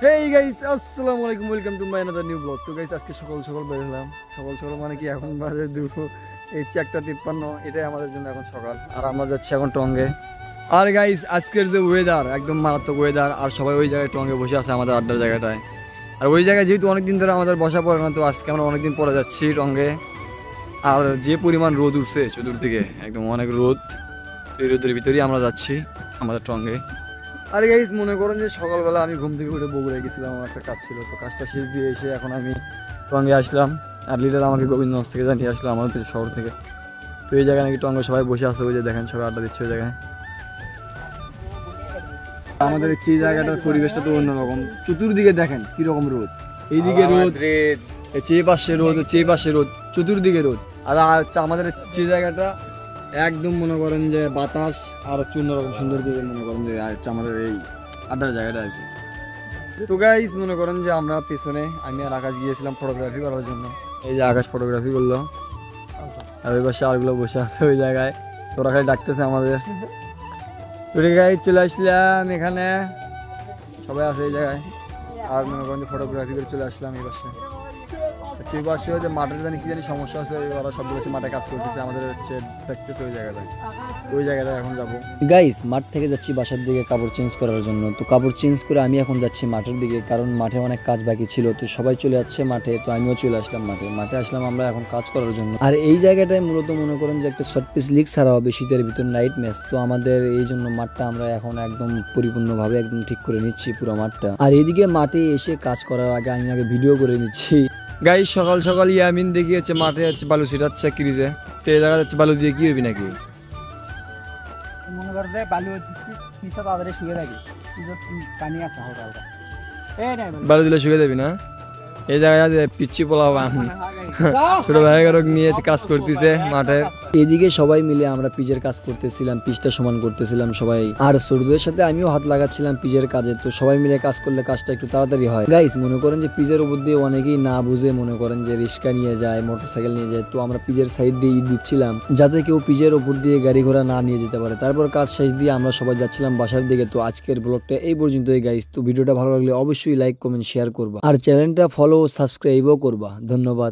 Hey guys, আসসালামু আলাইকুম, welcome to my another new blog. তো গাইস, আজকে সকাল সকাল বের হলাম। সকাল সকাল মানে কি, এখন বাজে দুপুর এই 4:53, এটাই আমাদের জন্য এখন সকাল। আর আমরা যাচ্ছি এখন টঙ্গে। আর গাইস, আজকের যে ওয়েদার, একদম মারাত্মক ওয়েদার। আর সবাই ওই জায়গায় টঙ্গে বসে আছে আমাদের আড্ডার জায়গাটায়। আর ওই জায়গায় যেহেতু অনেকদিন ধরে আমাদের বসা পড়ে না, তো আজকে আমরা অনেকদিন পরে যাচ্ছি টঙ্গে। আর যে পরিমাণ রোদ উঠছে চতুর্দিকে, একদম অনেক রোদ। তো এই রোদের ভিতরেই আমরা যাচ্ছি আমাদের টঙ্গে। আর গাইস, মনে করেন যে সকালবেলা আমি ঘুম থেকে উঠে বগুড়ায় গেছিলাম, আমার একটা কাজ ছিল। তো কাজটা শেষ দিয়ে এসে এখন আমি টঙ্গে আসলাম। আর লিডার আমাকে গোবিন্দগঞ্জ থেকে জানিয়ে আসলো, আমাদের কিছু শহর থেকে। তো এই জায়গায় নাকি টঙ্গে সবাই বসে আছে, ওই যে দেখেন সবাই আড্ডা দিচ্ছে ওই জায়গায়। আমাদের এই জায়গাটার পরিবেশটা তো অন্যরকম। চতুর্দিকে দেখেন কিরকম রোদ, এইদিকে রোদ, চেয়ে পাশে রোদ, চেয়ে পাশে রোদ, চতুর্দিকে রোদ। আর আমাদের যে জায়গাটা একদম মনে করেন যে বাতাস আর হচ্ছে অন্যরকম সৌন্দর্য, মনে করেন যে আমাদের এই আড্ডার জায়গাটা আর কি। তো গাইস, মনে করেন যে আমরা পেছনে, আমি আর আকাশ গিয়েছিলাম ফটোগ্রাফি করার জন্য। এই যে আকাশ ফটোগ্রাফি করলো, আর ওই পাশে আরগুলো বসে আছে ওই জায়গায়। তোরা খালি ডাকতেছে আমাদের। গাইস, চলে আসলাম এখানে, সবাই আছে এই জায়গায়। আর মনে করেন যে ফটোগ্রাফি করে চলে আসলাম এই পাশে। সেই পাশে যে মাঠের জানি কি জানি সমস্যা আছে, ওরা সবগুলো হচ্ছে মাঠে কাজ করতেছে, আমাদের হচ্ছে দেখতেছে ওই জায়গাটায় এখন যাবো। গাইস, মাঠ থেকে যাচ্ছি বাসার দিকে কাপড় চেঞ্জ করার জন্য। তো কাপড় চেঞ্জ করে আমি এখন যাচ্ছি মাঠের দিকে, কারণ মাঠে অনেক কাজ বাকি ছিল। তো সবাই চলে যাচ্ছে মাঠে, তো আমিও চলে আসলাম মাঠে আসলাম আমরা এখন কাজ করার জন্য। আর এই জায়গাটায় মূলত মনে করেন যে একটা শর্ট পিচ লিগ ছাড়া হবে শীতের ভিতর, নাইট ম্যাচ। তো আমাদের এই জন্য মাঠটা আমরা এখন একদম পরিপূর্ণভাবে একদম ঠিক করে নিচ্ছি পুরো মাঠটা। আর এইদিকে মাঠে এসে কাজ করার আগে আমি আগে ভিডিও করে নিচ্ছি। গাইস, সকাল সকাল ইয়ামিন দেখি হচ্ছে মাঠে হচ্ছে বালু ছিটাচ্ছে ক্রিজে। তো এই জায়গা হচ্ছে বালু দিয়ে কি হবি নাকি মনে কর যে বালু দিচ্ছি, পিসা তাড়াতাড়ি শুয়ে থাকি, পানি আছে হালকা হালকা। বালু দিলে শুয়ে যাবি না? এই জায়গায় পিচ্ছি পোলাও ছোট ভাইয়ের নিয়ে কাজ করতেছে মাঠে। এদিকে সবাই মিলে আমরা পিচের কাজ করতেছিলাম, পিচটা সমান করতেছিলাম সবাই। আর সরুদের সাথে আমিও হাত লাগাচ্ছিলাম পিচের কাজে। তো সবাই মিলে কাজ করলে কাজটা একটু তাড়াতাড়ি হয়। গাইস, মনে করেন যে পিচের উপর দিয়ে অনেকেই না বুঝে মনে করেন যে রিক্সা নিয়ে যায়, মোটরসাইকেল নিয়ে যায়। তো আমরা পিচের সাইড দিয়ে দিচ্ছিলাম যাতে কেউ পিচের উপর দিয়ে গাড়ি ঘোড়া না নিয়ে যেতে পারে। তারপর কাজ শেষ দিয়ে আমরা সবাই যাচ্ছিলাম বাসার দিকে। তো আজকের ব্লগটা এই পর্যন্তই গাইস। তো ভিডিওটা ভালো লাগলে অবশ্যই লাইক, কমেন্ট, শেয়ার করবা। আর চ্যানেলটা ফলো ও সাবস্ক্রাইবও করবা। ধন্যবাদ।